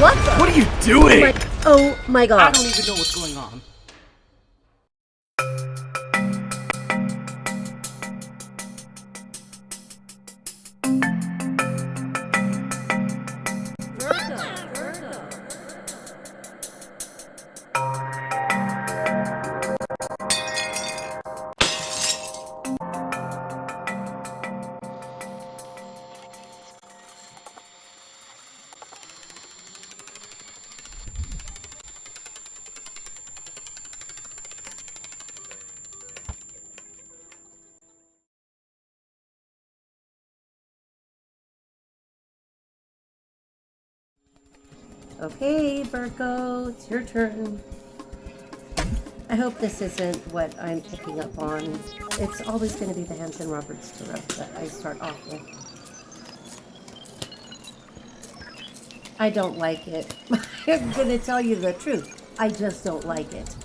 What the? What are you doing? Oh my god. I don't even know what's going on. Okay, Virgo, it's your turn. I hope this isn't what I'm picking up on. It's always going to be the Hanson Roberts Tarot that I start off with. I don't like it. I'm going to tell you the truth. I just don't like it.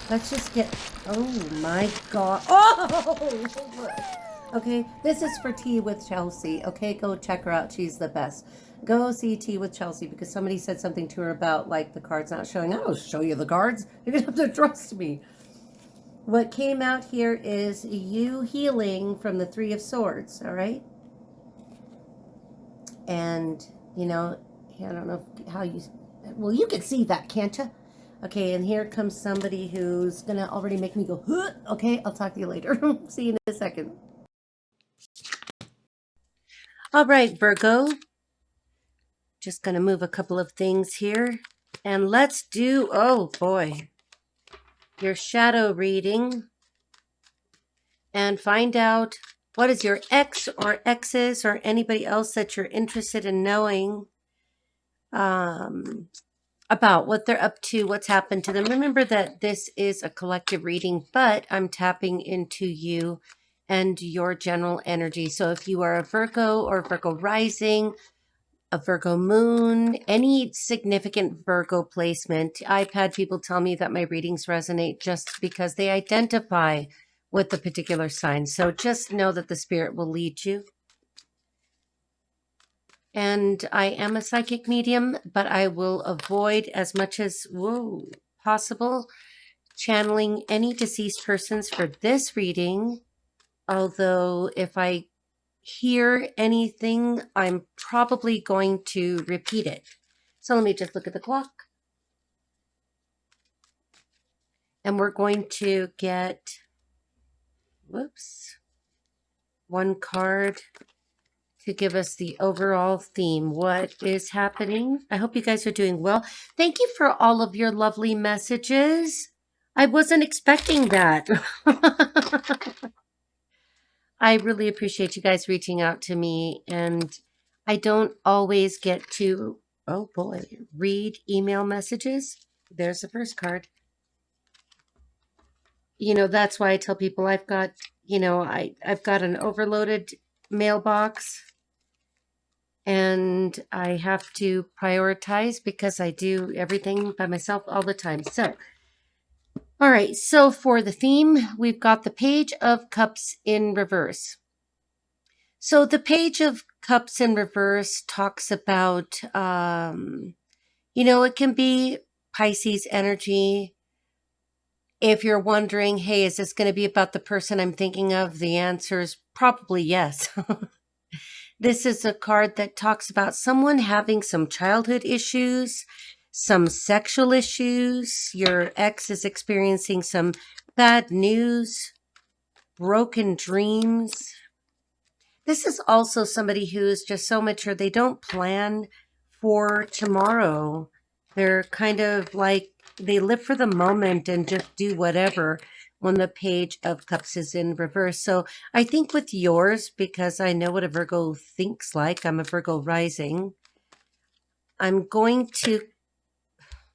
Let's just get... Oh my god. Oh! Okay, this is for Tea with Chelsea. Okay, go check her out. She's the best. Go see Tea with Chelsea because somebody said something to her about like the cards not showing. I don't show you the cards. You're gonna have to trust me. What came out here is you healing from the Three of Swords. All right, and you know, I don't know how you. Well, you can see that, can't you? Okay, and here comes somebody who's gonna already make me go. Huh! Okay, I'll talk to you later. See you in a second. All right, Virgo. Just going to move a couple of things here. And let's do, oh boy, your shadow reading. And find out what is your ex or exes or anybody else that you're interested in knowing about what they're up to, what's happened to them. Remember that this is a collective reading, but I'm tapping into you and your general energy. So if you are a Virgo or Virgo rising, a Virgo moon, any significant Virgo placement, I've had people tell me that my readings resonate just because they identify with the particular sign. So just know that the spirit will lead you. And I am a psychic medium, but I will avoid as much as possible channeling any deceased persons for this reading. Although if I hear anything, I'm probably going to repeat it. So let me just look at the clock. And we're going to get, one card to give us the overall theme. What is happening? I hope you guys are doing well. Thank you for all of your lovely messages. I wasn't expecting that. I really appreciate you guys reaching out to me, and I don't always get to, oh boy, read email messages. There's the first card. You know, that's why I tell people I've got, you know, I've got an overloaded mailbox, and I have to prioritize because I do everything by myself all the time. So, all right, so for the theme, we've got the Page of Cups in reverse. So the Page of Cups in reverse talks about, you know, it can be Pisces energy. If you're wondering, hey, is this going to be about the person I'm thinking of? The answer is probably yes. This is a card that talks about someone having some childhood issues, some sexual issues. Your ex is experiencing some bad news, broken dreams. This is also somebody who is just so mature. They don't plan for tomorrow. They're kind of like, they live for the moment and just do whatever when the Page of Cups is in reverse. So I think with yours, because I know what a Virgo thinks like, I'm a Virgo rising, I'm going to,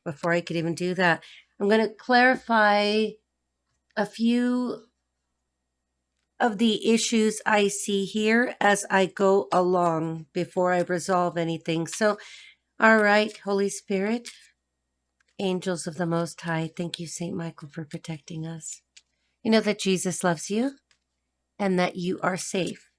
before I could even do that, I'm going to clarify a few of the issues I see here as I go along before I resolve anything. So, all right, Holy Spirit, angels of the Most High, thank you, St. Michael, for protecting us. You know that Jesus loves you and that you are safe.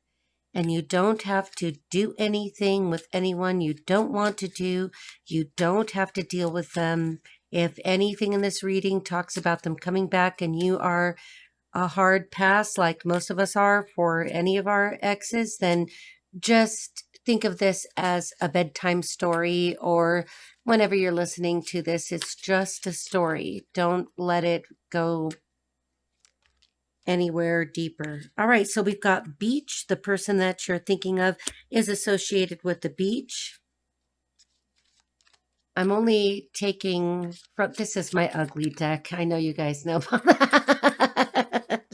and you don't have to do anything with anyone you don't want to do. You don't have to deal with them. If anything in this reading talks about them coming back and you are a hard pass, like most of us are for any of our exes, then just think of this as a bedtime story, or whenever you're listening to this, it's just a story. Don't let it go anywhere deeper. All right, so we've got beach. The person that you're thinking of is associated with the beach. I'm only taking from, this is my ugly deck. I know you guys know about that.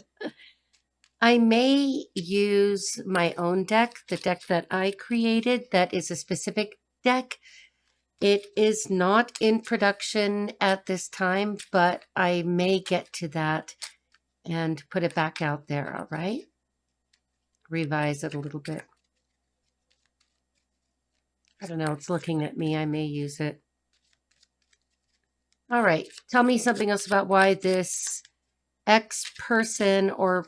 I may use my own deck, the deck that I created, that is a specific deck. It is not in production at this time, but I may get to that and put it back out there, all right? Revise it a little bit. I don't know, it's looking at me. I may use it. All right, tell me something else about why this ex person or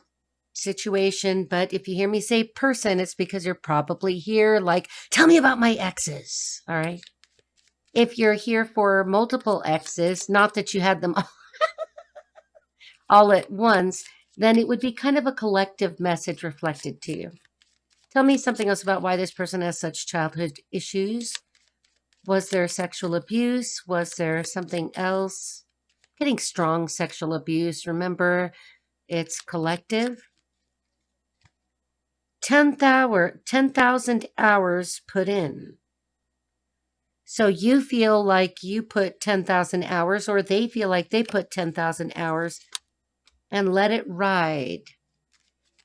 situation, but if you hear me say person, it's because you're probably here like, tell me about my exes, all right? If you're here for multiple exes, not that you had them all at once, then it would be kind of a collective message reflected to you. Tell me something else about why this person has such childhood issues. Was there sexual abuse? Was there something else? Getting strong sexual abuse. Remember, it's collective. 10,000 hours put in. So you feel like you put 10,000 hours, or they feel like they put 10,000 hours, and let it ride.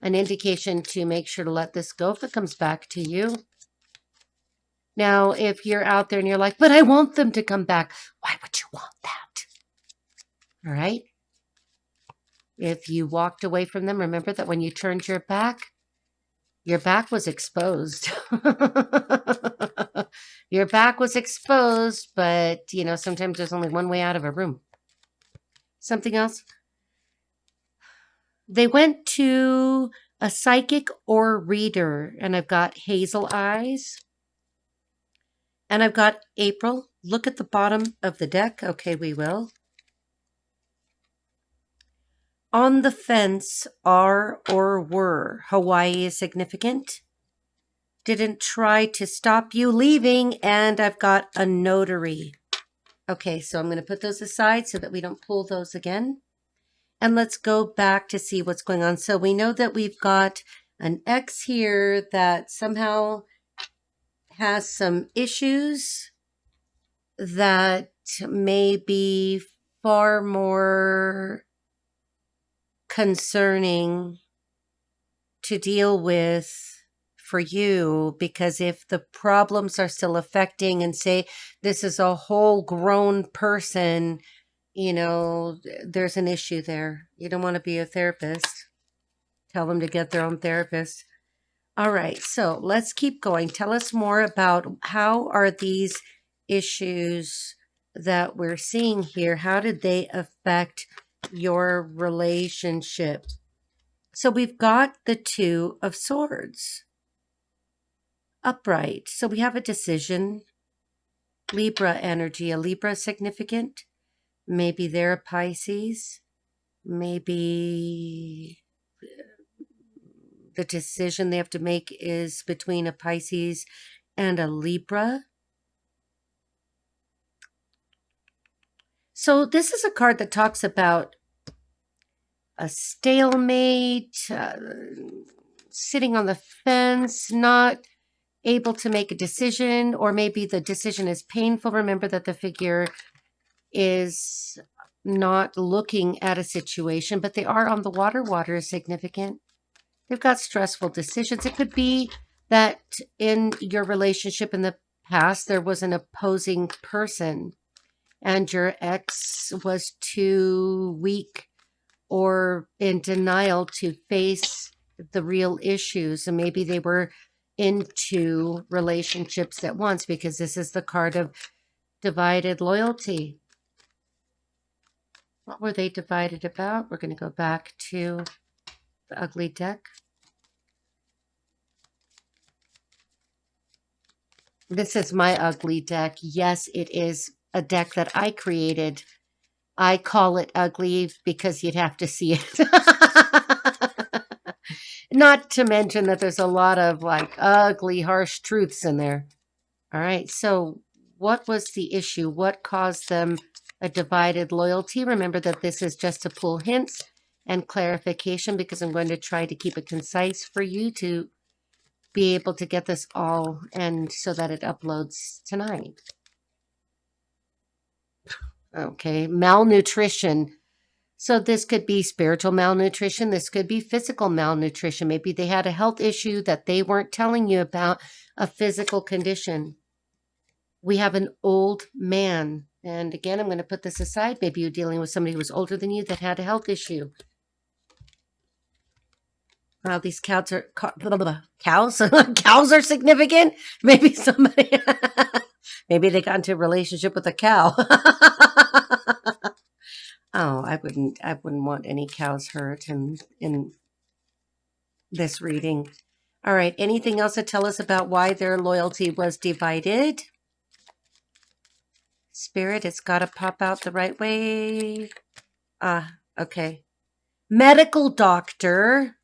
An indication to make sure to let this go if it comes back to you. Now, if you're out there and you're like, but I want them to come back, why would you want that? All right. If you walked away from them, remember that when you turned your back was exposed. Your back was exposed, but, you know, sometimes there's only one way out of a room. Something else? They went to a psychic or reader, and I've got hazel eyes. And I've got April. Look at the bottom of the deck. Okay, we will. On the fence, are or were. Hawaii is significant. Didn't try to stop you leaving. And I've got a notary. Okay, so I'm going to put those aside so that we don't pull those again. And let's go back to see what's going on. So we know that we've got an X here that somehow has some issues that may be far more concerning to deal with for you, because if the problems are still affecting, and say this is a whole grown person, you know, there's an issue there. You don't want to be a therapist. Tell them to get their own therapist. All right, so let's keep going. Tell us more about how are these issues that we're seeing here, how did they affect your relationship? So we've got the Two of Swords upright. So we have a decision. Libra energy. A Libra significant? Maybe they're a Pisces. Maybe the decision they have to make is between a Pisces and a Libra. So this is a card that talks about a stalemate, sitting on the fence, not able to make a decision, or maybe the decision is painful. Remember that the figure is not looking at a situation, but they are on the water. Water is significant. They've got stressful decisions. It could be that in your relationship in the past, there was an opposing person and your ex was too weak or in denial to face the real issues. And maybe they were into relationships at once, because this is the card of divided loyalty. What were they divided about? We're going to go back to the ugly deck. This is my ugly deck. Yes, it is a deck that I created. I call it ugly because you'd have to see it. Not to mention that there's a lot of like ugly, harsh truths in there. All right. So, what was the issue? What caused them a divided loyalty? Remember that this is just to pull hints and clarification because I'm going to try to keep it concise for you to be able to get this all and so that it uploads tonight. Okay. Malnutrition. So this could be spiritual malnutrition. This could be physical malnutrition. Maybe they had a health issue that they weren't telling you about, a physical condition. We have an old man. And again, I'm going to put this aside. Maybe you're dealing with somebody who was older than you that had a health issue. Wow, these cows are cows. Cows are significant. Maybe somebody, maybe they got into a relationship with a cow. Oh, I wouldn't want any cows hurt in this reading. All right. Anything else to tell us about why their loyalty was divided? Spirit, it's got to pop out the right way. Okay. Medical doctor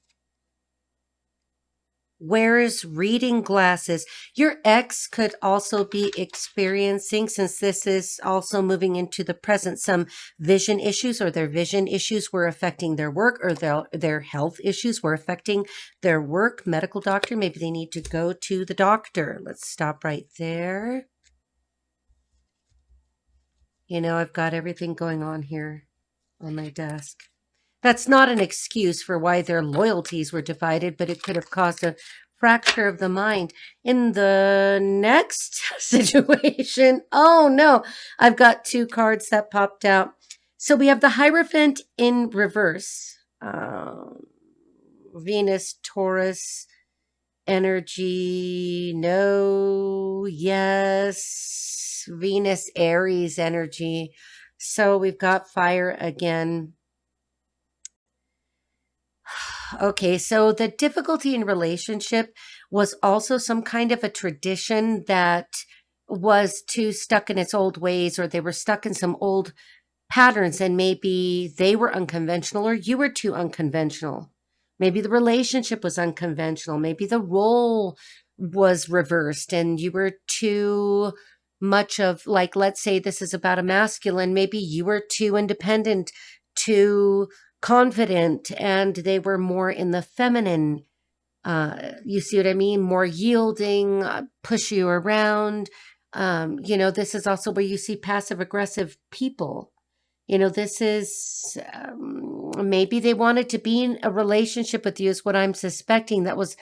wears reading glasses. Your ex could also be experiencing, since this is also moving into the present, some vision issues, or their vision issues were affecting their work, or their health issues were affecting their work. Medical doctor, maybe they need to go to the doctor. Let's stop right there. You know, I've got everything going on here on my desk. That's not an excuse for why their loyalties were divided, but it could have caused a fracture of the mind. In the next situation, oh no, I've got two cards that popped out. So we have the Hierophant in reverse. Venus, Taurus, energy, no, yes. Venus, Aries energy. So we've got fire again. Okay, so the difficulty in relationship was also some kind of a tradition that was too stuck in its old ways, or they were stuck in some old patterns, and maybe they were unconventional or you were too unconventional. Maybe the relationship was unconventional. Maybe the role was reversed and you were too much of, like, let's say this is about a masculine. Maybe you were too independent, too confident, and they were more in the feminine. You see what I mean? More yielding, push you around. You know, this is also where you see passive aggressive people. You know, this is maybe they wanted to be in a relationship with you, is what I'm suspecting, that was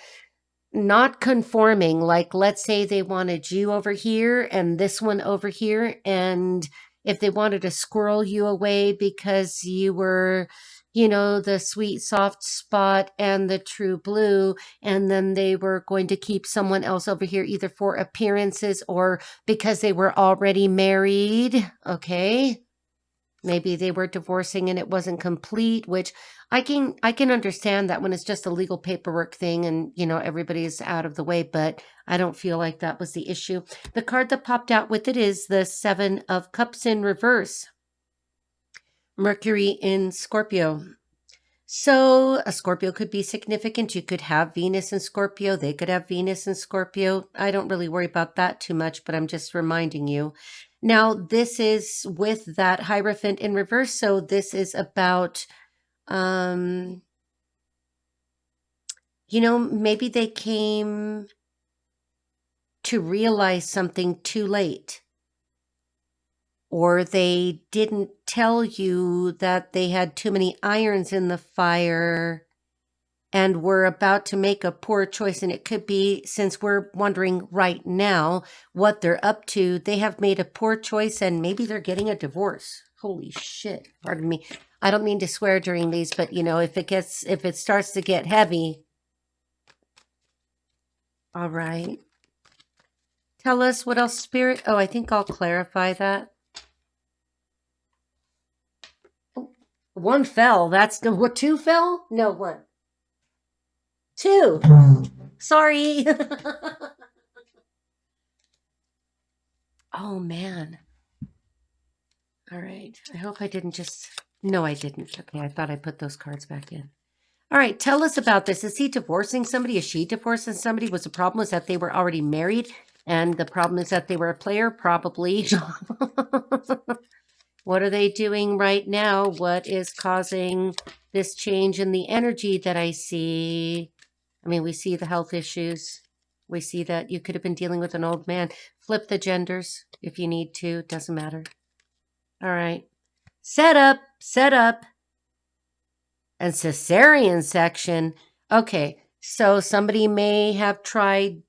not conforming. Like, let's say they wanted you over here and this one over here. And if they wanted to squirrel you away because you were, you know, the sweet, soft spot and the true blue, and then they were going to keep someone else over here, either for appearances or because they were already married. Okay. Maybe they were divorcing and it wasn't complete, which I can understand that when it's just a legal paperwork thing and, you know, everybody's out of the way, but I don't feel like that was the issue. The card that popped out with it is the Seven of Cups in reverse. Mercury in Scorpio. So a Scorpio could be significant. You could have Venus in Scorpio. They could have Venus in Scorpio. I don't really worry about that too much, but I'm just reminding you. Now, this is with that Hierophant in reverse. So this is about, you know, maybe they came to realize something too late. Or they didn't tell you that they had too many irons in the fire and were about to make a poor choice. And it could be, since we're wondering right now what they're up to, they have made a poor choice and maybe they're getting a divorce. Holy shit. Pardon me. I don't mean to swear during these, but you know, if it starts to get heavy. All right. Tell us what else, Spirit. Oh, I think I'll clarify that. Oh, one fell. That's the what? Two fell? No, one. Two. Sorry. Oh, man. All right. I hope I didn't just... No, I didn't. Okay, I thought I put those cards back in. All right, tell us about this. Is he divorcing somebody? Is she divorcing somebody? Was the problem was that they were already married? And the problem is that they were a player? Probably. What are they doing right now? What is causing this change in the energy that I see? I mean, we see the health issues. We see that you could have been dealing with an old man. Flip the genders if you need to. Doesn't matter. All right. Set up. And cesarean section. Okay, so somebody may have tried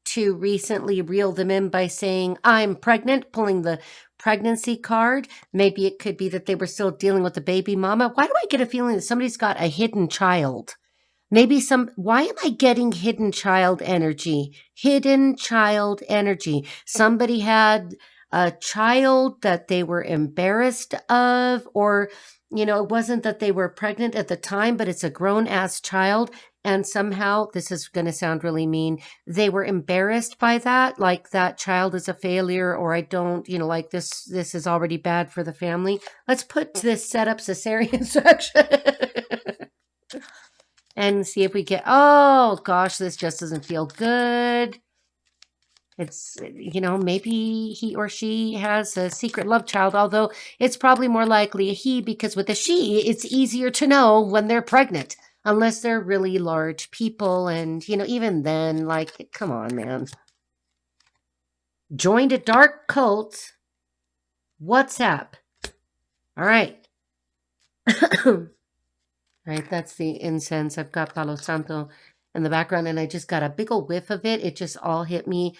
to recently reel them in by saying, I'm pregnant, pulling the pregnancy card. Maybe it could be that they were still dealing with the baby mama. Why do I get a feeling that somebody's got a hidden child? Why am I getting hidden child energy? Hidden child energy. Somebody had a child that they were embarrassed of, or, it wasn't that they were pregnant at the time, but it's a grown ass child. And somehow, this is going to sound really mean, they were embarrassed by that. Like that child is a failure, or I don't, like this is already bad for the family. Let's put this set up cesarean section. And see if we get, oh gosh, this just doesn't feel good. It's, maybe he or she has a secret love child, although it's probably more likely a he, because with a she, it's easier to know when they're pregnant, unless they're really large people. And, even then, like, come on, man. Joined a dark cult. WhatsApp. All right. Right, that's the incense. I've got Palo Santo in the background, and I just got a big old whiff of it. It just all hit me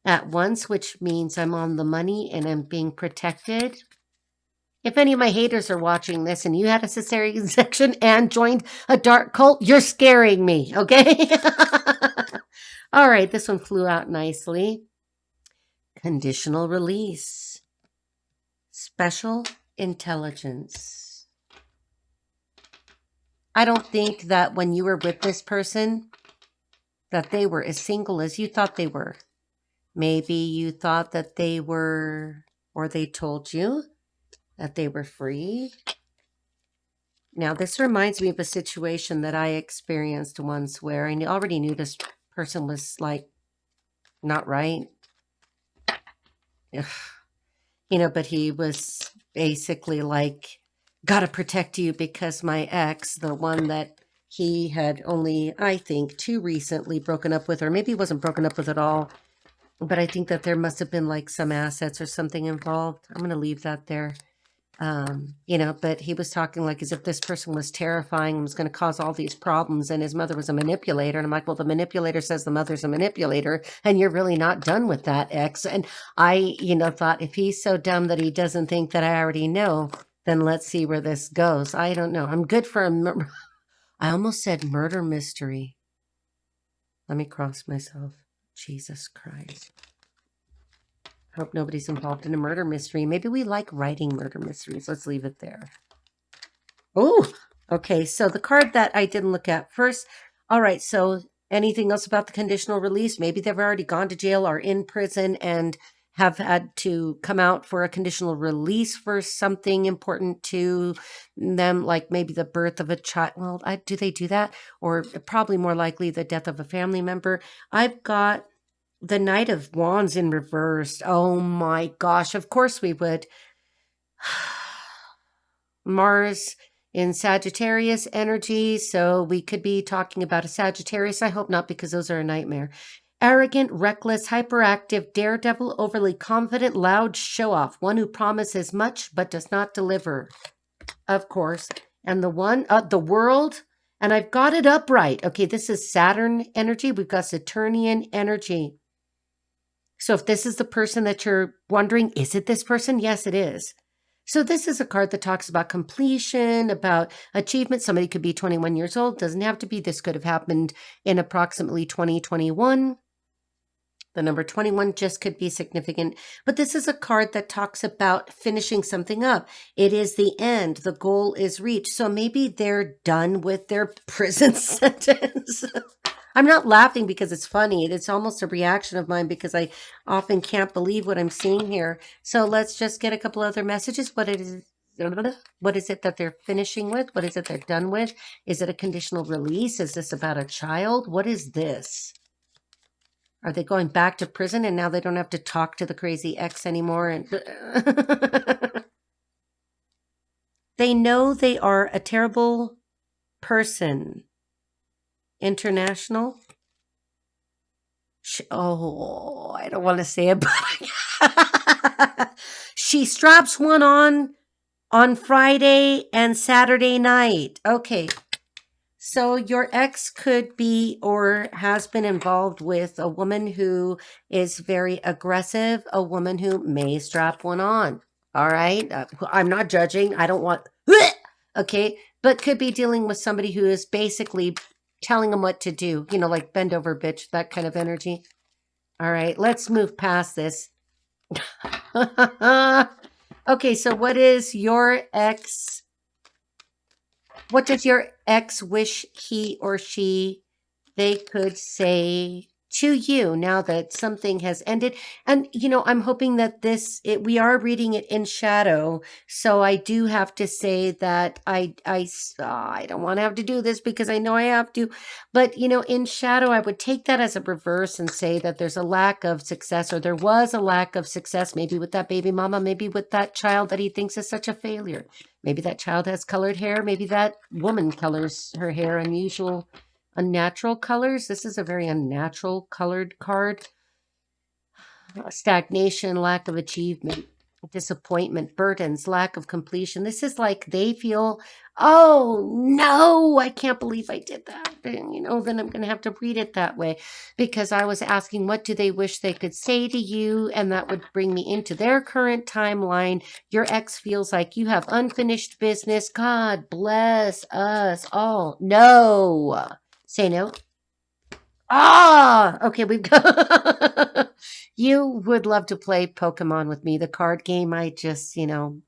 at once, which means I'm on the money and I'm being protected. If any of my haters are watching this and you had a cesarean section and joined a dark cult, you're scaring me, okay? All right, this one flew out nicely. Conditional release. Special intelligence. I don't think that when you were with this person that they were as single as you thought they were. Maybe you thought that they were, or they told you that they were free. Now, this reminds me of a situation that I experienced once where I already knew this person was like not right. But he was basically like, gotta protect you because my ex, the one that he had only, I think, too recently broken up with, or maybe he wasn't broken up with at all, but I think that there must have been like some assets or something involved. I'm going to leave that there. But he was talking like as if this person was terrifying and was going to cause all these problems, and his mother was a manipulator. And I'm like, well, the manipulator says the mother's a manipulator, and you're really not done with that, ex. And I, thought if he's so dumb that he doesn't think that I already know, then let's see where this goes. I don't know. I'm good for I almost said murder mystery. Let me cross myself. Jesus Christ. Hope nobody's involved in a murder mystery. Maybe we like writing murder mysteries. Let's leave it there. Oh, okay. So the card that I didn't look at first. All right. So anything else about the conditional release? Maybe they've already gone to jail or in prison and have had to come out for a conditional release for something important to them, like maybe the birth of a child. Well, do they do that? Or probably more likely the death of a family member. I've got the Knight of Wands in reverse. Oh my gosh. Of course we would. Mars in Sagittarius energy. So we could be talking about a Sagittarius. I hope not, because those are a nightmare. Arrogant, reckless, hyperactive, daredevil, overly confident, loud, show-off. One who promises much but does not deliver. Of course. And the one, the world, and I've got it upright. Okay, this is Saturn energy. We've got Saturnian energy. So if this is the person that you're wondering, is it this person? Yes, it is. So this is a card that talks about completion, about achievement. Somebody could be 21 years old. Doesn't have to be. This could have happened in approximately 2021. The number 21 just could be significant. But this is a card that talks about finishing something up. It is the end. The goal is reached. So maybe they're done with their prison sentence. I'm not laughing because it's funny. It's almost a reaction of mine because I often can't believe what I'm seeing here. So let's just get a couple other messages. What is it that they're finishing with? What is it they're done with? Is it a conditional release? Is this about a child? What is this? Are they going back to prison and now they don't have to talk to the crazy ex anymore? And they know they are a terrible person. International. Oh, I don't want to say it, but she straps one on Friday and Saturday night. Okay. So your ex could be or has been involved with a woman who is very aggressive, a woman who may strap one on. All right. I'm not judging. I don't want, okay, but could be dealing with somebody who is basically telling them what to do, you know, like bend over bitch, that kind of energy. All right, let's move past this. Okay, so what is your ex? What does your ex wish he or she they could say to you now that something has ended? And you know, I'm hoping that we are reading it in shadow, so I do have to say that I don't want to have to do this because I know I have to, but you know, in shadow I would take that as a reverse and say that there's a lack of success, or there was a lack of success, maybe with that baby mama, maybe with that child that he thinks is such a failure. Maybe that child has colored hair. Maybe that woman colors her hair unnatural colors. This is a very unnatural colored card. Stagnation, lack of achievement, disappointment, burdens, lack of completion. This is like they feel, oh no, I can't believe I did that. And, you know, then I'm going to have to read it that way because I was asking, what do they wish they could say to you? And that would bring me into their current timeline. Your ex feels like you have unfinished business. God bless us all. No. Say no. Ah, okay, we've got. You would love to play Pokemon with me, the card game. I just, you know,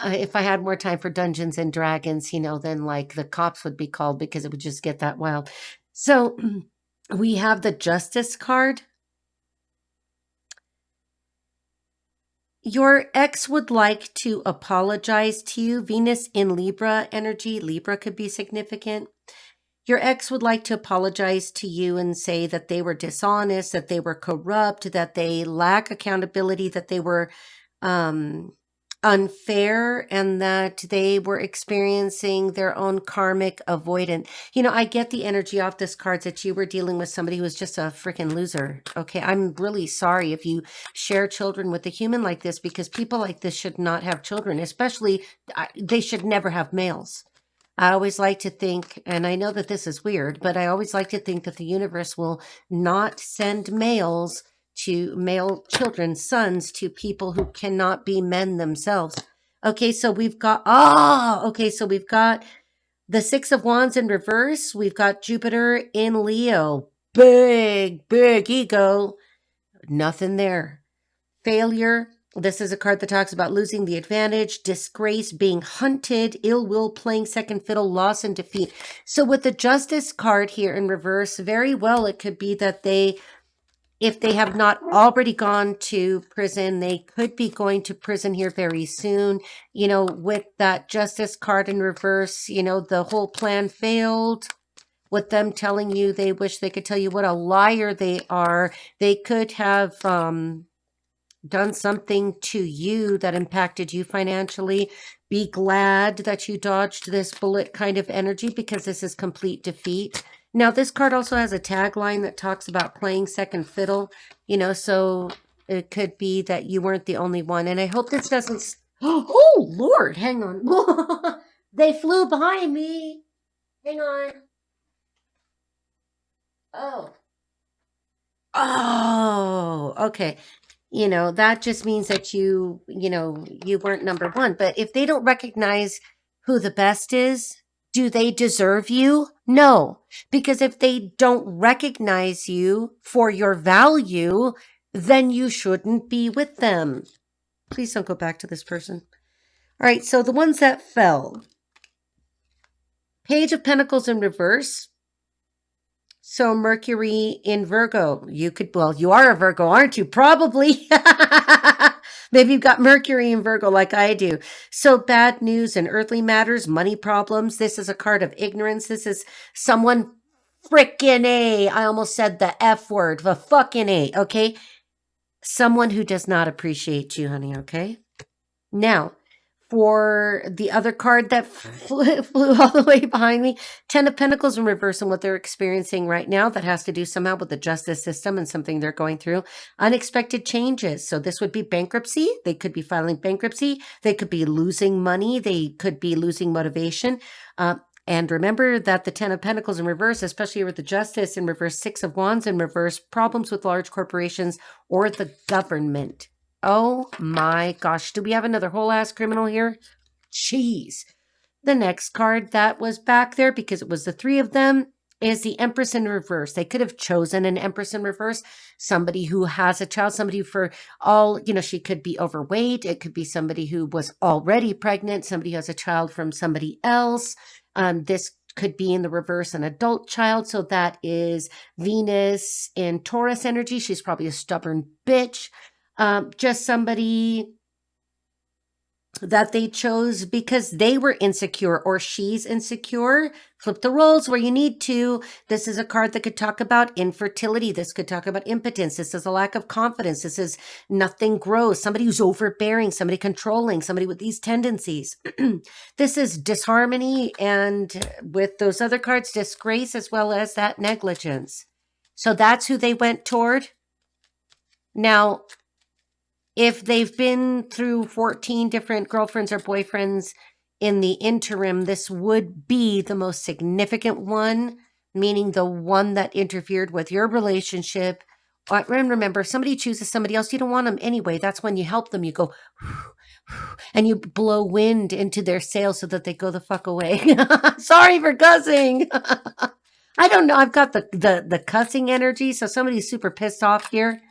if I had more time for Dungeons and Dragons, you know, then like the cops would be called because it would just get that wild. So we have the Justice card. Your ex would like to apologize to you. Venus in Libra energy. Libra could be significant. Your ex would like to apologize to you and say that they were dishonest, that they were corrupt, that they lack accountability, that they were unfair, and that they were experiencing their own karmic avoidance. You know, I get the energy off this card that you were dealing with somebody who was just a freaking loser. Okay, I'm really sorry if you share children with a human like this, because people like this should not have children, especially they should never have males. I always like to think, and I know that this is weird, but I always like to think that the universe will not send male children, sons, to people who cannot be men themselves. Okay, so we've got, so we've got the Six of Wands in reverse. We've got Jupiter in Leo. Big ego. Nothing there. Failure. This is a card that talks about losing the advantage, disgrace, being hunted, ill will, playing second fiddle, loss and defeat. So with the Justice card here in reverse, very well it could be that if they have not already gone to prison, they could be going to prison here very soon. You know, with that Justice card in reverse, you know, the whole plan failed. With them telling you they wish they could tell you what a liar they are. They could have done something to you that impacted you financially. Be glad that you dodged this bullet kind of energy, because this is complete defeat. Now, this card also has a tagline that talks about playing second fiddle, you know, so it could be that you weren't the only one. And I hope this doesn't... Oh, Lord, hang on. They flew behind me. Hang on. Oh, okay. You know, that just means that you weren't number one. But if they don't recognize who the best is, do they deserve you? No. Because if they don't recognize you for your value, then you shouldn't be with them. Please don't go back to this person. All right, so the ones that fell. Page of Pentacles in reverse. So Mercury in Virgo, you could, well, you are a Virgo, aren't you? Probably. Maybe you've got Mercury in Virgo like I do. So bad news and earthly matters, money problems. This is a card of ignorance. This is someone frickin' A. I almost said the F word, the fucking A, okay? Someone who does not appreciate you, honey, okay? Now, for the other card that flew all the way behind me, 10 of Pentacles in reverse, and what they're experiencing right now that has to do somehow with the justice system and something they're going through. Unexpected changes. So this would be bankruptcy. They could be filing bankruptcy. They could be losing money. They could be losing motivation. And remember that the 10 of Pentacles in reverse, especially with the Justice in reverse, 6 of Wands in reverse, problems with large corporations or the government. Oh my gosh. Do we have another whole ass criminal here? Jeez. The next card that was back there, because it was the 3 of them, is the Empress in reverse. They could have chosen an Empress in reverse, somebody who has a child, somebody for all, she could be overweight. It could be somebody who was already pregnant, somebody who has a child from somebody else. This could be in the reverse an adult child. So that is Venus in Taurus energy. She's probably a stubborn bitch. Just somebody that they chose because they were insecure or she's insecure. Flip the roles where you need to. This is a card that could talk about infertility. This could talk about impotence. This is a lack of confidence. This is nothing grows. Somebody who's overbearing, somebody controlling, somebody with these tendencies. This is disharmony, and with those other cards, disgrace, as well as that negligence. So that's who they went toward. Now, if they've been through 14 different girlfriends or boyfriends in the interim, this would be the most significant one, meaning the one that interfered with your relationship. And remember, if somebody chooses somebody else, you don't want them anyway. That's when you help them. You go, and you blow wind into their sails so that they go the fuck away. Sorry for cussing. I don't know. I've got the cussing energy, so somebody's super pissed off here.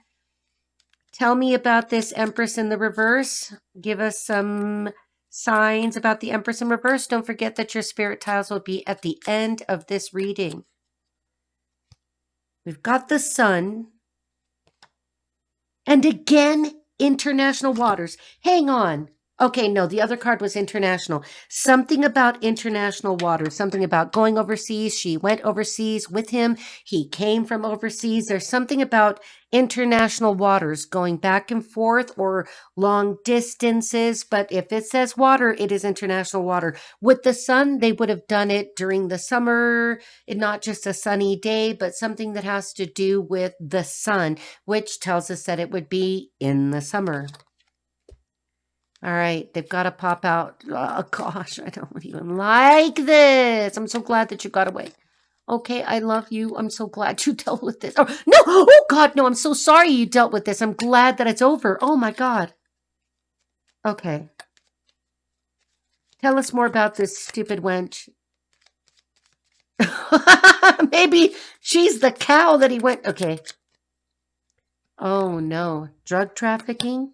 Tell me about this Empress in the reverse. Give us some signs about the Empress in reverse. Don't forget that your spirit tiles will be at the end of this reading. We've got the Sun. And again, international waters. Hang on. Okay, no, the other card was international. Something about international waters, something about going overseas. She went overseas with him. He came from overseas. There's something about international waters going back and forth or long distances. But if it says water, it is international water. With the Sun, they would have done it during the summer, not just a sunny day, but something that has to do with the sun, which tells us that it would be in the summer. All right, they've got to pop out. Oh, gosh, I don't even like this. I'm so glad that you got away. Okay, I love you. I'm so glad you dealt with this. Oh, no! Oh, God, no, I'm so sorry you dealt with this. I'm glad that it's over. Oh, my God. Okay. Tell us more about this stupid wench. Maybe she's the cow that he went... Okay. Oh, no. Drug trafficking?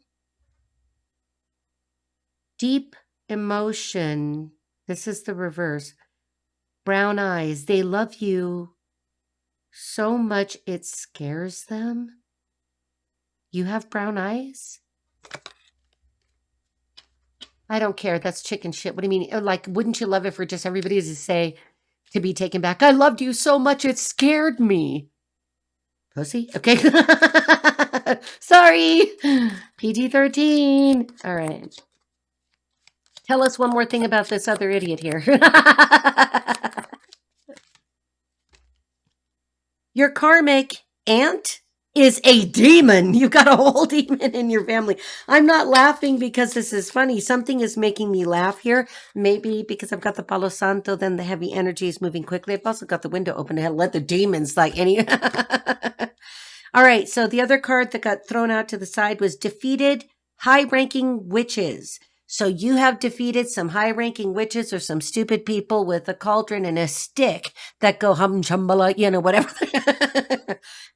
Deep emotion. This is the reverse. Brown eyes. They love you so much it scares them. You have brown eyes? I don't care. That's chicken shit. What do you mean? Like, wouldn't you love it for just everybody to say, to be taken back? I loved you so much it scared me. Pussy? Okay. Sorry. PG-13. All right. Tell us one more thing about this other idiot here. Your karmic aunt is a demon. You've got a whole demon in your family. I'm not laughing because this is funny. Something is making me laugh here. Maybe because I've got the Palo Santo, then the heavy energy is moving quickly. I've also got the window open to let the demons like any... All right, so the other card that got thrown out to the side was defeated high-ranking witches. So you have defeated some high-ranking witches or some stupid people with a cauldron and a stick that go hum chumbala, whatever.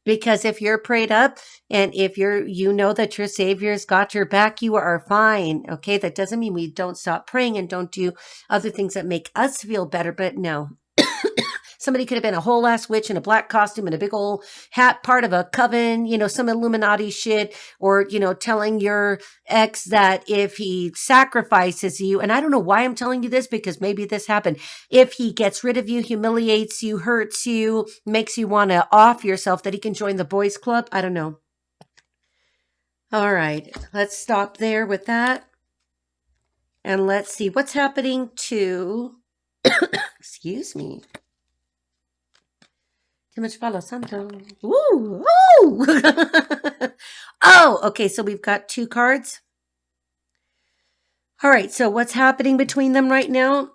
Because if you're prayed up and if you know that your Savior's got your back, you are fine. Okay, that doesn't mean we don't stop praying and don't do other things that make us feel better. But no, Somebody could have been a whole ass witch in a black costume and a big old hat, part of a coven, some Illuminati shit, or, telling your ex that if he sacrifices you, and I don't know why I'm telling you this, because maybe this happened. If he gets rid of you, humiliates you, hurts you, makes you want to off yourself, that he can join the boys club. I don't know. All right, let's stop there with that. And let's see what's happening to, excuse me. Too much Palo Santo. Woo! Woo! Oh, okay, so we've got 2 cards. All right, so what's happening between them right now?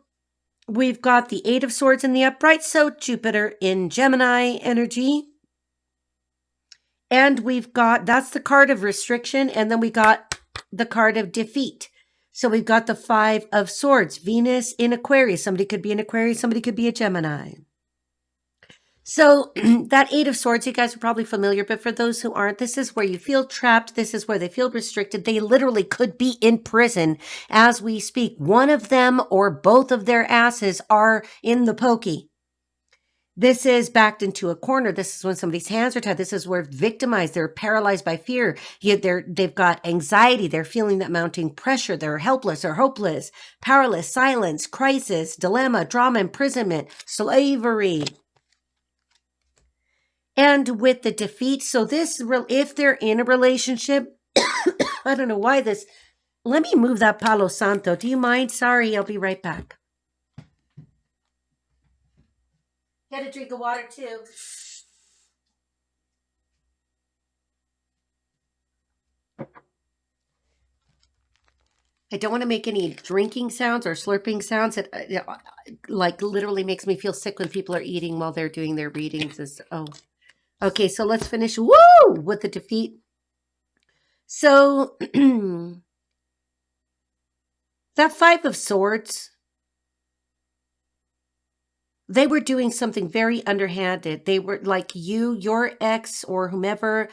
We've got the 8 of Swords in the upright, so Jupiter in Gemini energy. And we've got, that's the card of restriction, and then we got the card of defeat. So we've got the 5 of Swords, Venus in Aquarius. Somebody could be an Aquarius, somebody could be a Gemini. So that 8 of Swords, you guys are probably familiar, but for those who aren't, this is where you feel trapped. This is where they feel restricted. They literally could be in prison as we speak. One of them or both of their asses are in the pokey. This is backed into a corner. This is when somebody's hands are tied. This is where victimized. They're paralyzed by fear. They've got anxiety. They're feeling that mounting pressure. They're helpless or hopeless, powerless, silence, crisis, dilemma, drama, imprisonment, slavery. And with the defeat, so this, if they're in a relationship, I don't know why this, let me move that Palo Santo. Do you mind? Sorry, I'll be right back. Get a drink of water too. I don't want to make any drinking sounds or slurping sounds. It like literally makes me feel sick when people are eating while they're doing their readings. Okay, so let's finish with the defeat. So that 5 of Swords, they were doing something very underhanded. They were like your ex or whomever,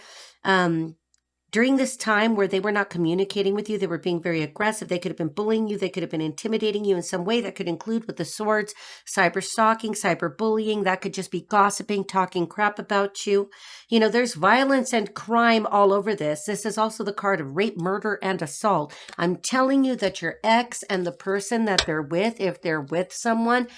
during this time where they were not communicating with you, they were being very aggressive. They could have been bullying you. They could have been intimidating you in some way. That could include with the Swords, cyber stalking, cyber bullying. That could just be gossiping, talking crap about you. There's violence and crime all over this. This is also the card of rape, murder, and assault. I'm telling you that your ex and the person that they're with, if they're with someone,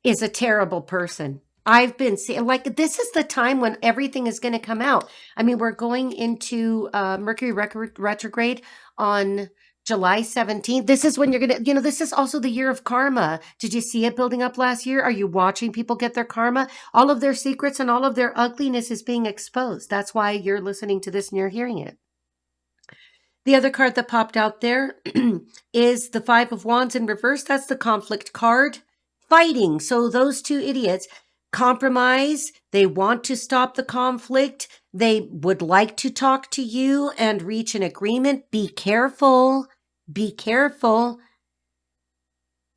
is a terrible person. I've been seeing, like, this is the time when everything is going to come out. I mean, we're going into Mercury retrograde on July 17th. This is when you're going to, this is also the year of karma. Did you see it building up last year? Are you watching people get their karma? All of their secrets and all of their ugliness is being exposed. That's why you're listening to this and you're hearing it. The other card that popped out there is the 5 of Wands in reverse. That's the conflict card. Fighting. So those 2 idiots compromise. They want to stop the conflict. They would like to talk to you and reach an agreement. Be careful. Be careful.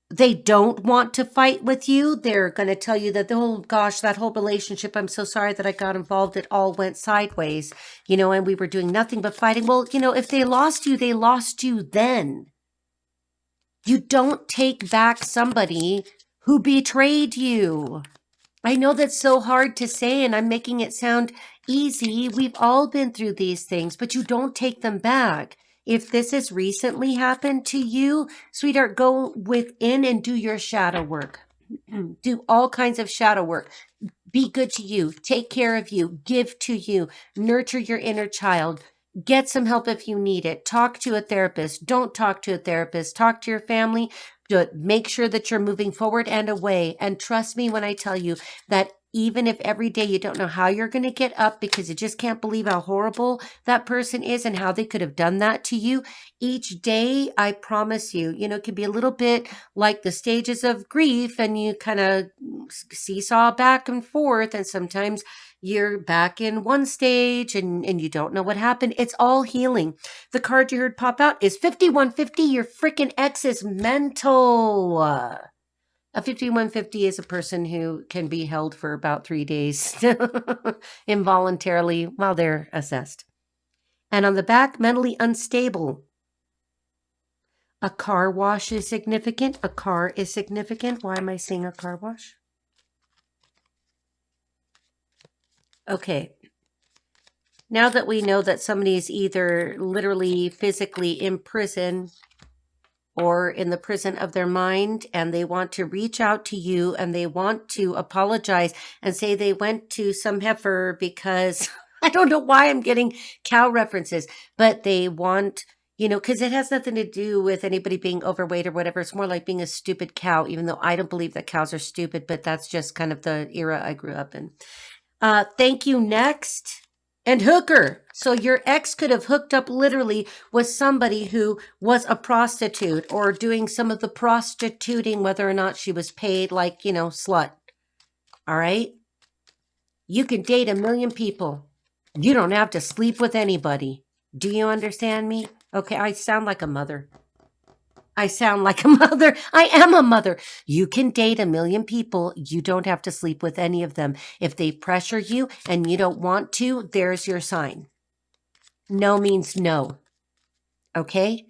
They don't want to fight with you. They're going to tell you that, oh gosh, that whole relationship, I'm so sorry that I got involved. It all went sideways, and we were doing nothing but fighting. Well, if they lost you then. You don't take back somebody who betrayed you. I know that's so hard to say, and I'm making it sound easy. We've all been through these things, but you don't take them back. If this has recently happened to you, sweetheart, go within and do your shadow work. Do all kinds of shadow work. Be good to you. Take care of you. Give to you. Nurture your inner child. Get some help if you need it. Talk to a therapist. Don't talk to a therapist. Talk to your family. Make sure that you're moving forward and away. And trust me when I tell you that even if every day you don't know how you're going to get up because you just can't believe how horrible that person is and how they could have done that to you, each day, I promise you, it can be a little bit like the stages of grief, and you kind of seesaw back and forth, and sometimes you're back in one stage and you don't know what happened. It's all healing. The card you heard pop out is 5150. Your freaking ex is mental. A 5150 is a person who can be held for about 3 days involuntarily while they're assessed. And on the back, mentally unstable. A car wash is significant. A car is significant. Why am I seeing a car wash? Okay. Now that we know that somebody is either literally physically in prison or in the prison of their mind, and they want to reach out to you and they want to apologize and say they went to some heifer because I don't know why I'm getting cow references, but they want, because it has nothing to do with anybody being overweight or whatever. It's more like being a stupid cow, even though I don't believe that cows are stupid, but that's just kind of the era I grew up in. Thank you, next. And hooker. So your ex could have hooked up literally with somebody who was a prostitute or doing some of the prostituting, whether or not she was paid, like, slut. All right? You can date 1,000,000 people. You don't have to sleep with anybody. Do you understand me? Okay, I sound like a mother. I sound like a mother. I am a mother. You can date 1,000,000 people. You don't have to sleep with any of them. If they pressure you and you don't want to, there's your sign. No means no. Okay?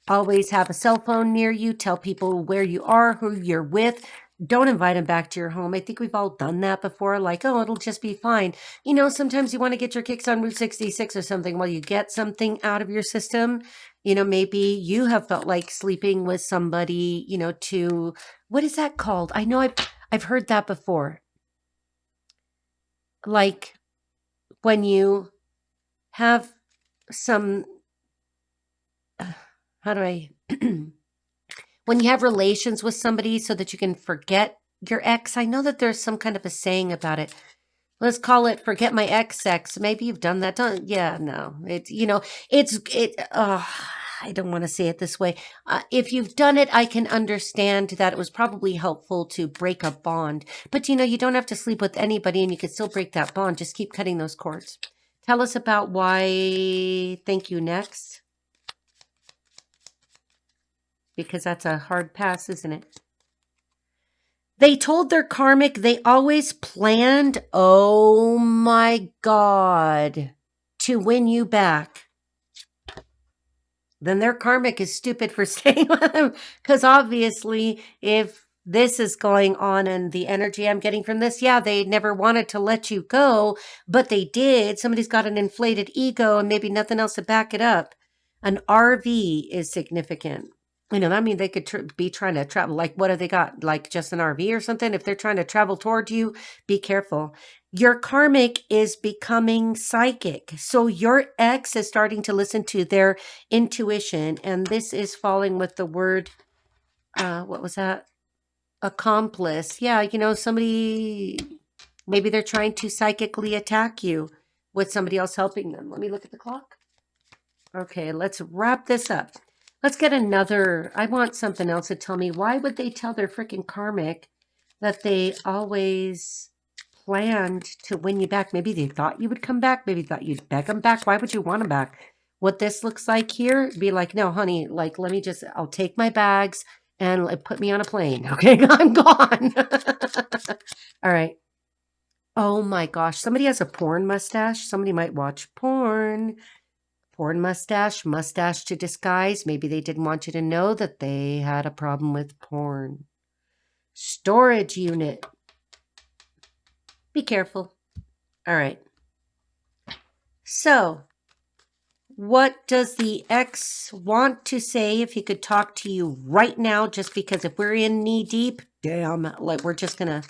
Always have a cell phone near you. Tell people where you are, who you're with. Don't invite them back to your home. I think we've all done that before. Like, oh, it'll just be fine. Sometimes you want to get your kicks on Route 66 or something. While you get something out of your system. Maybe you have felt like sleeping with somebody, what is that called? I know I've heard that before. Like when you have some, how do I, when you have relations with somebody so that you can forget your ex. I know that there's some kind of a saying about it. Let's call it forget my ex sex. Maybe you've done that. Yeah, no. I don't want to say it this way. If you've done it, I can understand that it was probably helpful to break a bond. But you don't have to sleep with anybody and you can still break that bond. Just keep cutting those cords. Tell us about why. Thank you, next. Because that's a hard pass, isn't it? They told their karmic they always planned, oh my God, to win you back. Then their karmic is stupid for staying with them. Because obviously, if this is going on and the energy I'm getting from this, yeah, they never wanted to let you go, but they did. Somebody's got an inflated ego and maybe nothing else to back it up. An RV is significant. I mean, they could be trying to travel. Like, what have they got? Like just an RV or something? If they're trying to travel toward you, be careful. Your karmic is becoming psychic. So your ex is starting to listen to their intuition. And this is falling with the word, what was that? Accomplice. Yeah, somebody, maybe they're trying to psychically attack you with somebody else helping them. Let me look at the clock. Okay, let's wrap this up. Let's get another. I want something else to tell me. Why would they tell their freaking karmic that they always planned to win you back? Maybe they thought you would come back. Maybe thought you'd beg them back. Why would you want them back? What this looks like here, be like, no, honey, like, I'll take my bags and put me on a plane. Okay, I'm gone. All right. Oh my gosh. Somebody has a porn mustache. Somebody might watch porn. Porn mustache, mustache to disguise. Maybe they didn't want you to know that they had a problem with porn. Storage unit. Be careful. All right. So, what does the ex want to say if he could talk to you right now? Just because if we're in knee deep, damn, like we're just going to...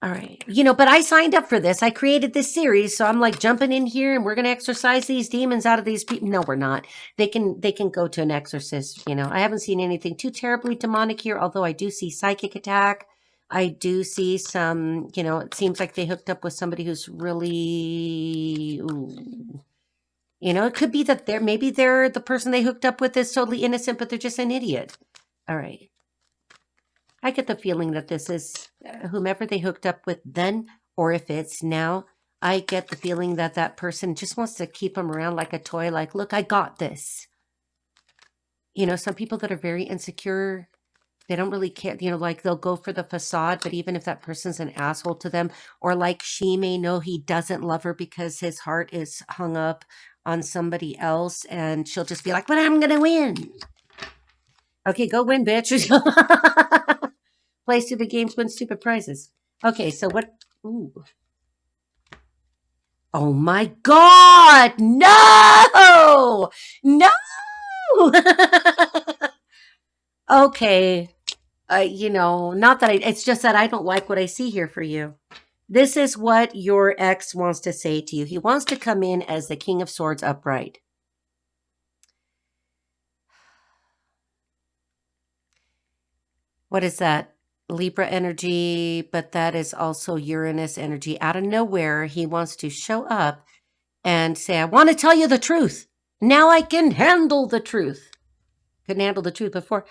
All right. But I signed up for this. I created this series. So I'm like jumping in here and we're going to exorcise these demons out of these people. No, we're not. They can go to an exorcist. I haven't seen anything too terribly demonic here, although I do see psychic attack. I do see some, it seems like they hooked up with somebody who's really, it could be that maybe the person they hooked up with is totally innocent, but they're just an idiot. All right. I get the feeling that this is whomever they hooked up with then, or if it's now, I get the feeling that that person just wants to keep them around like a toy, like, look, I got this. Some people that are very insecure, They don't really care, like they'll go for the facade, but even if that person's an asshole to them, or like she may know he doesn't love her because his heart is hung up on somebody else, and she'll just be like, but I'm gonna win. Okay, go win, bitch. Play stupid games, win stupid prizes. Okay, so what? Ooh. Oh my God! No! No! Okay. Not that it's just that I don't like what I see here for you. This is what your ex wants to say to you. He wants to come in as the King of Swords upright. What is that? Libra energy, but that is also Uranus energy. Out of nowhere, he wants to show up and say, I want to tell you the truth. Now I can handle the truth. Couldn't handle the truth before.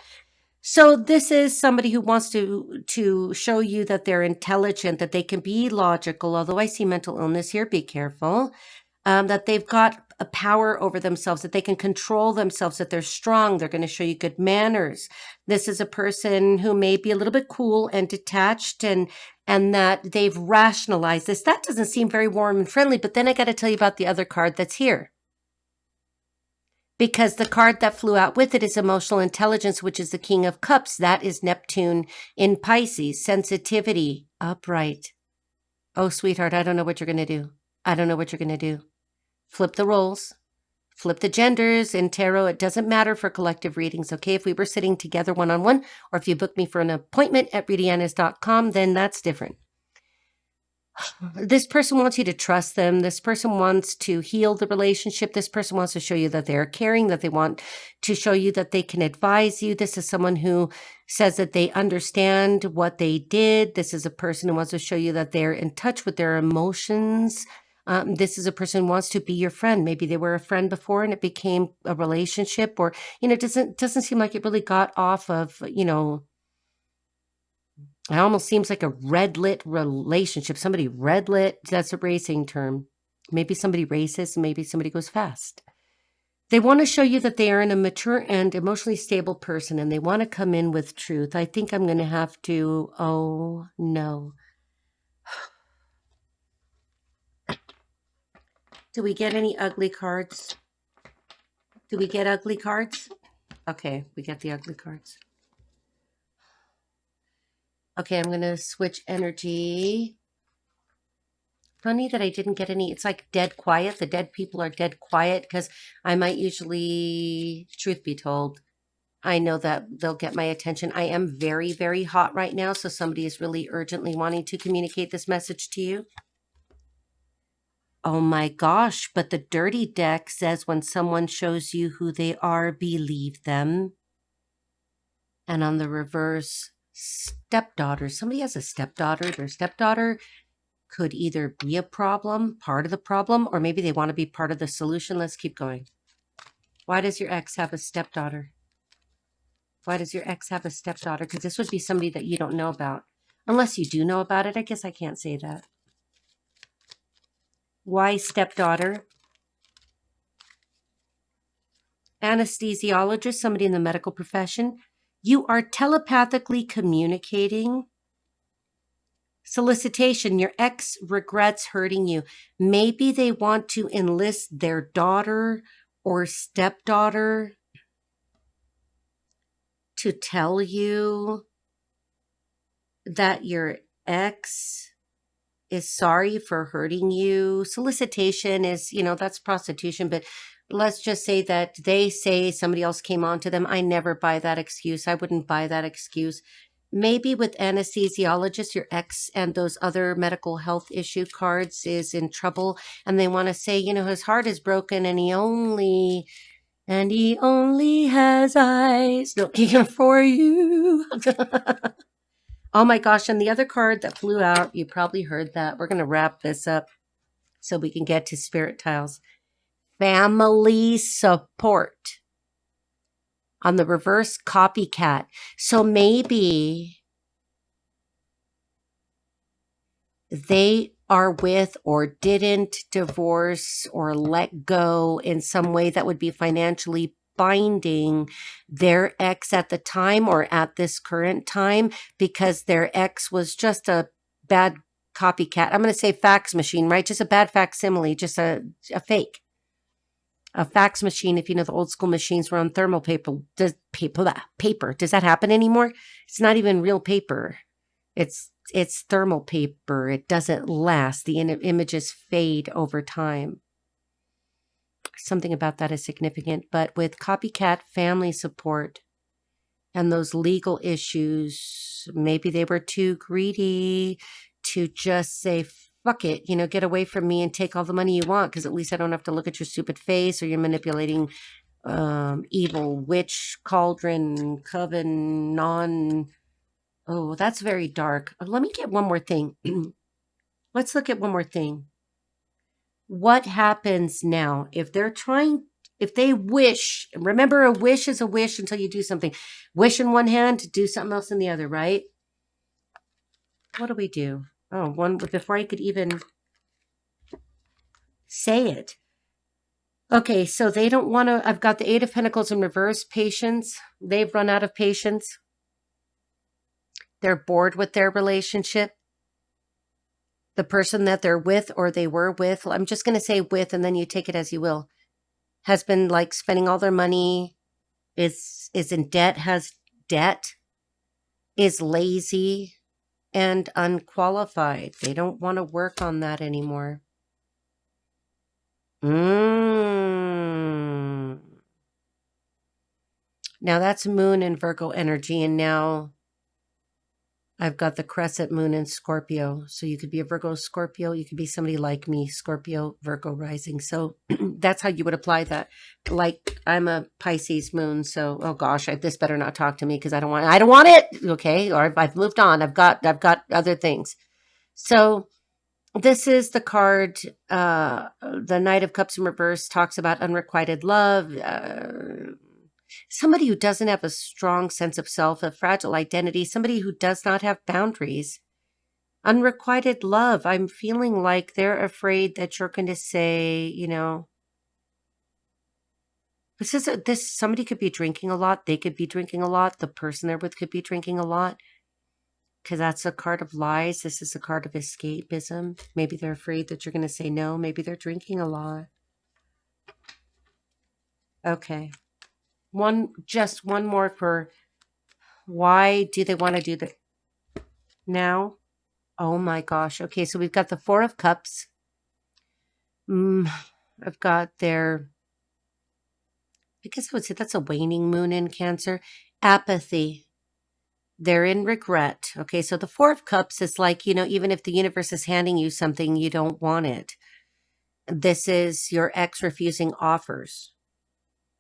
So this is somebody who wants to show you that they're intelligent, that they can be logical, although I see mental illness here, be careful. That they've got a power over themselves, that they can control themselves, that they're strong. They're going to show you good manners. This is a person who may be a little bit cool and detached, and that they've rationalized this. That doesn't seem very warm and friendly, but then I got to tell you about the other card that's here. Because the card that flew out with it is emotional intelligence, which is the King of Cups. That is Neptune in Pisces. Sensitivity, upright. Oh, sweetheart, I don't know what you're going to do. I don't know what you're going to do. Flip the roles. Flip the genders in tarot. It doesn't matter for collective readings, okay? If we were sitting together one-on-one, or if you book me for an appointment at ritayanez.com, then that's different. This person wants you to trust them. This person wants to heal the relationship. This person wants to show you that they're caring, that they want to show you that they can advise you. This is someone who says that they understand what they did. This is a person who wants to show you that they're in touch with their emotions. This is a person who wants to be your friend. Maybe they were a friend before and it became a relationship, or, it doesn't seem like it really got off of, it almost seems like a red-lit relationship. Somebody red-lit, that's a racing term. Maybe somebody races, maybe somebody goes fast. They want to show you that they are a mature and emotionally stable person, and they want to come in with truth. I think I'm going to have to, oh no. Do we get any ugly cards? Do we get ugly cards? Okay, we get the ugly cards. Okay, I'm going to switch energy. Funny that I didn't get any. It's like dead quiet. The dead people are dead quiet because I might usually, truth be told, I know that they'll get my attention. I am very, very hot right now, so somebody is really urgently wanting to communicate this message to you. Oh my gosh, but the dirty deck says when someone shows you who they are, believe them. And on the reverse, stepdaughter. Somebody has a stepdaughter. Their stepdaughter could either be a problem, part of the problem, or maybe they want to be part of the solution. Let's keep going. Why does your ex have a stepdaughter? Why does your ex have a stepdaughter? Because this would be somebody that you don't know about. Unless you do know about it. I guess I can't say that. Why stepdaughter? Anesthesiologist, somebody in the medical profession. You are telepathically communicating. Solicitation, your ex regrets hurting you. Maybe they want to enlist their daughter or stepdaughter to tell you that your ex is sorry for hurting you. Solicitation is, that's prostitution, but let's just say that they say somebody else came on to them. I never buy that excuse. I wouldn't buy that excuse. Maybe with anesthesiologist, your ex and those other medical health issue cards is in trouble, and they want to say, his heart is broken and he only has eyes looking for you. Oh my gosh, and the other card that flew out, you probably heard that. We're going to wrap this up so we can get to spirit tiles. Family support. On the reverse, copycat. So maybe they are with or didn't divorce or let go in some way that would be financially finding their ex at the time or at this current time because their ex was just a bad copycat. I'm going to say fax machine, right? Just a bad facsimile, just a fake. A fax machine, if you know the old school machines were on thermal paper. Paper. Does that happen anymore? It's not even real paper. It's thermal paper. It doesn't last. The images fade over time. Something about that is significant. But with copycat family support and those legal issues, maybe they were too greedy to just say, fuck it, get away from me and take all the money you want, because at least I don't have to look at your stupid face, or you're manipulating evil witch, cauldron, coven, oh, that's very dark. Let me get one more thing. Let's look at one more thing. What happens now if they wish? Remember, a wish is a wish until you do something. Wish in one hand, do something else in the other, right? What do we do? Oh, one before I could even say it. Okay, so they don't want to. I've got the Eight of Pentacles in reverse. Patience. They've run out of patience. They're bored with their relationship. The person that they're with or they were with, I'm just going to say with, and then you take it as you will, has been like spending all their money, is in debt, has debt, is lazy and unqualified. They don't want to work on that anymore. Now that's Moon and Virgo energy, and now I've got the crescent moon in Scorpio. So you could be a Virgo Scorpio. You could be somebody like me, Scorpio, Virgo rising. So that's how you would apply that. Like I'm a Pisces moon. So, oh gosh, this better not talk to me because I don't want it. Okay. Or I've moved on. I've got other things. So this is the card. The Knight of Cups in reverse talks about unrequited love. Somebody who doesn't have a strong sense of self, a fragile identity, somebody who does not have boundaries. Unrequited love. I'm feeling like they're afraid that you're going to say, this somebody could be drinking a lot. They could be drinking a lot. The person they're with could be drinking a lot. Because that's a card of lies. This is a card of escapism. Maybe they're afraid that you're going to say no. Maybe they're drinking a lot. Okay. Just one more for why do they want to do that now? Oh my gosh. Okay, so we've got the Four of Cups. I've got I guess I would say that's a waning moon in Cancer. Apathy. They're in regret. Okay, so the Four of Cups is like, even if the universe is handing you something, you don't want it. This is your ex refusing offers.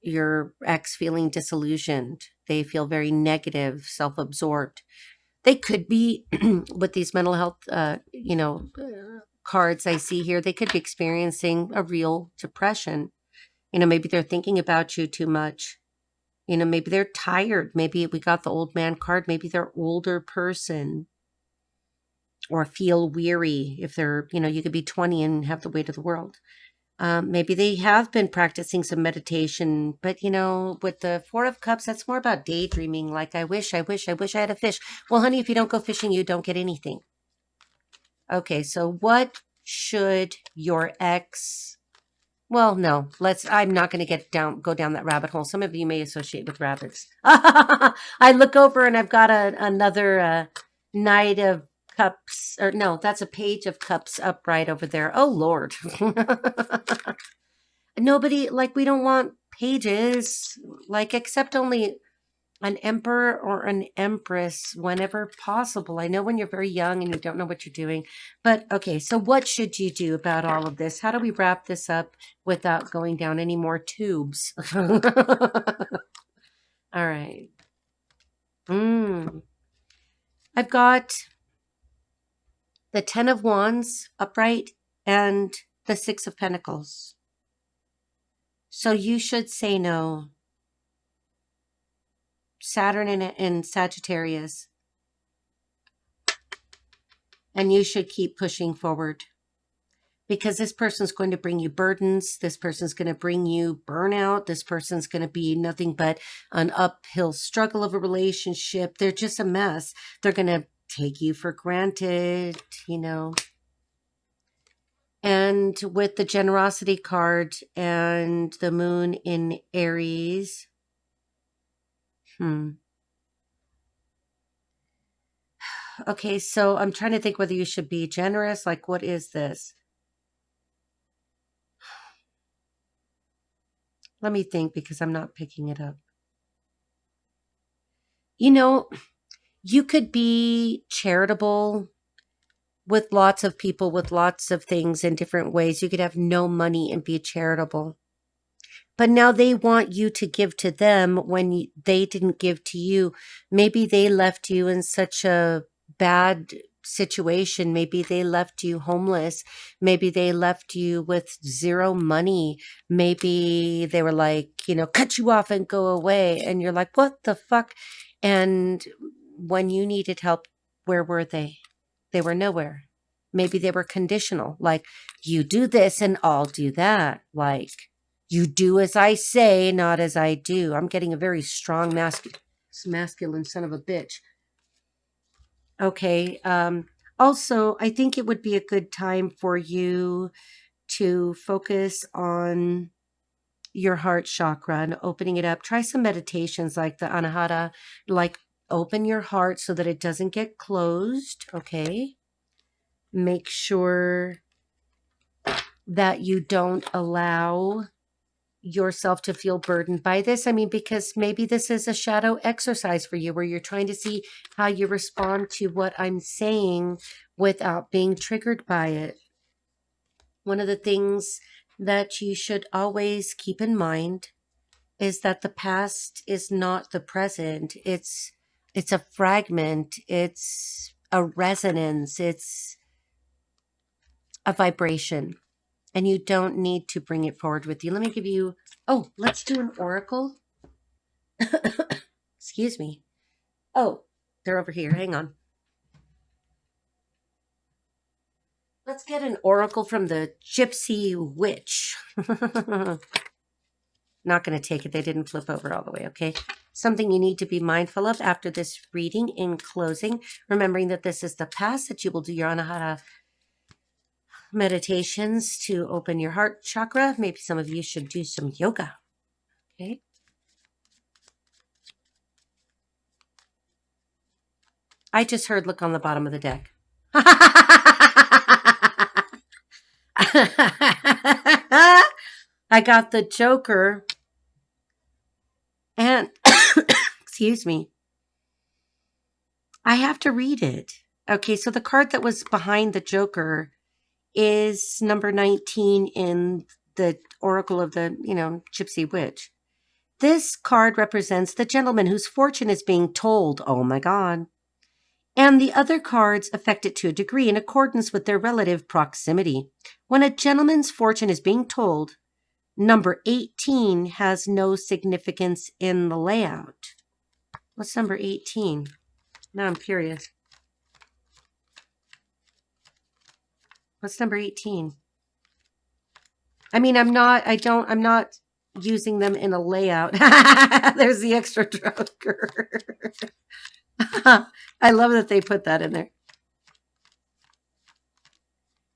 Your ex feeling disillusioned. They feel very negative, self-absorbed. They could be, with these mental health, cards I see here, they could be experiencing a real depression. Maybe they're thinking about you too much. Maybe they're tired. Maybe we got the old man card. Maybe they're older person or feel weary. If they're, you could be 20 and have the weight of the world. Maybe they have been practicing some meditation, but with the Four of Cups, that's more about daydreaming. Like, I wish I had a fish. Well, honey, if you don't go fishing, you don't get anything. Okay, so what should your ex? Well, no, I'm not going to go down that rabbit hole. Some of you may associate with rabbits. I look over and I've got another Knight of Cups, or no, that's a Page of Cups upright over there. Oh, Lord. Nobody, we don't want pages, except only an emperor or an empress whenever possible. I know when you're very young and you don't know what you're doing, but okay, so what should you do about all of this? How do we wrap this up without going down any more tubes? All right. I've got the Ten of Wands upright and the Six of Pentacles. So you should say no. Saturn in Sagittarius. And you should keep pushing forward. because this person's going to bring you burdens. This person's going to bring you burnout. This person's going to be nothing but an uphill struggle of a relationship. They're just a mess. They're going to take you for granted, you know. And with the generosity card and the moon in Aries, okay, so I'm trying to think whether you should be generous. Like, what is this? Let me think, because I'm not picking it up. You know, you could be charitable with lots of people, with lots of things in different ways. You could have no money and be charitable. But now they want you to give to them when they didn't give to you. Maybe they left you in such a bad situation. Maybe they left you homeless. Maybe they left you with zero money. Maybe they were like, you know, cut you off and go away. And you're like, what the fuck? And when you needed help, where were they? They were nowhere. Maybe they were conditional. Like, you do this and I'll do that. Like, you do as I say, not as I do. I'm getting a very strong masculine son of a bitch. Okay. Also, I think it would be a good time for you to focus on your heart chakra and opening it up. Try some meditations like the Anahata, like open your heart so that it doesn't get closed. Okay. Make sure that you don't allow yourself to feel burdened by this. I mean, because maybe this is a shadow exercise for you where you're trying to see how you respond to what I'm saying without being triggered by it. One of the things that you should always keep in mind is that the past is not the present. It's a fragment. It's a resonance. It's a vibration. And you don't need to bring it forward with you. Let me give you, let's do an oracle. Excuse me. Oh, they're over here. Hang on. Let's get an oracle from the Gypsy Witch. Not going to take it. They didn't flip over all the way, okay? Something you need to be mindful of after this reading in closing, remembering that this is the past, that you will do your Anahata meditations to open your heart chakra. Maybe some of you should do some yoga. Okay. I just heard look on the bottom of the deck. I got the Joker and excuse me. I have to read it. Okay, so the card that was behind the Joker is number 19 in the Oracle of the, Gypsy Witch. This card represents the gentleman whose fortune is being told. Oh my God. And the other cards affect it to a degree in accordance with their relative proximity. When a gentleman's fortune is being told, number 18 has no significance in the layout. What's number 18? Now I'm curious. What's number 18? I mean, I'm not using them in a layout. There's the extra joker. I love that they put that in there.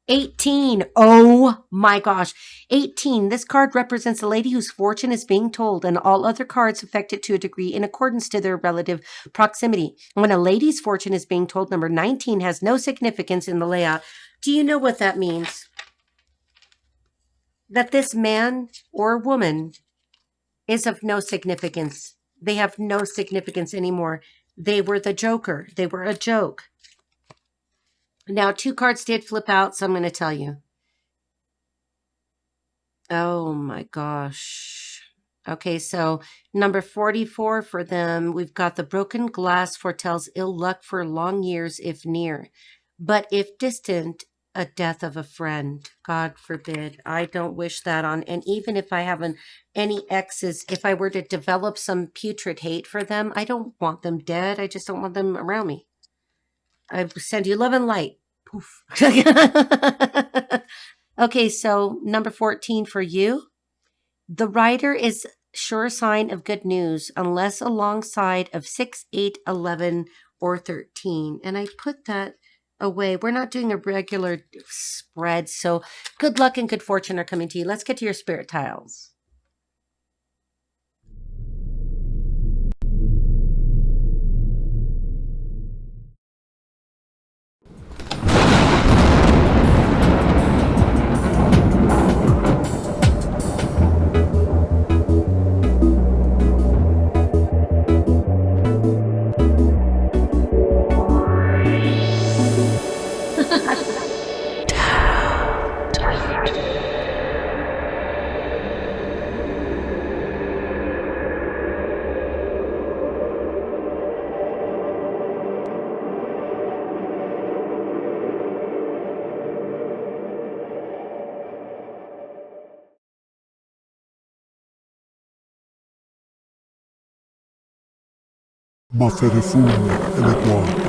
18. Oh my gosh. 18. This card represents a lady whose fortune is being told, and all other cards affect it to a degree in accordance to their relative proximity. When a lady's fortune is being told, number 19 has no significance in the layout. Do you know what that means? That this man or woman is of no significance. They have no significance anymore. They were the Joker. They were a joke. Now, 2 cards did flip out, so I'm going to tell you. Oh my gosh. Okay, so number 44 for them, we've got the broken glass foretells ill luck for long years if near, but if distant, a death of a friend. God forbid. I don't wish that on. And even if I have any exes, if I were to develop some putrid hate for them, I don't want them dead. I just don't want them around me. I send you love and light. Poof. Okay, so number 14 for you. The rider is sure sign of good news unless alongside of 6, 8, 11, or 13. And I put that away. We're not doing a regular spread, so good luck and good fortune are coming to you. Let's get to your spirit tiles. Ma ferefun elegua.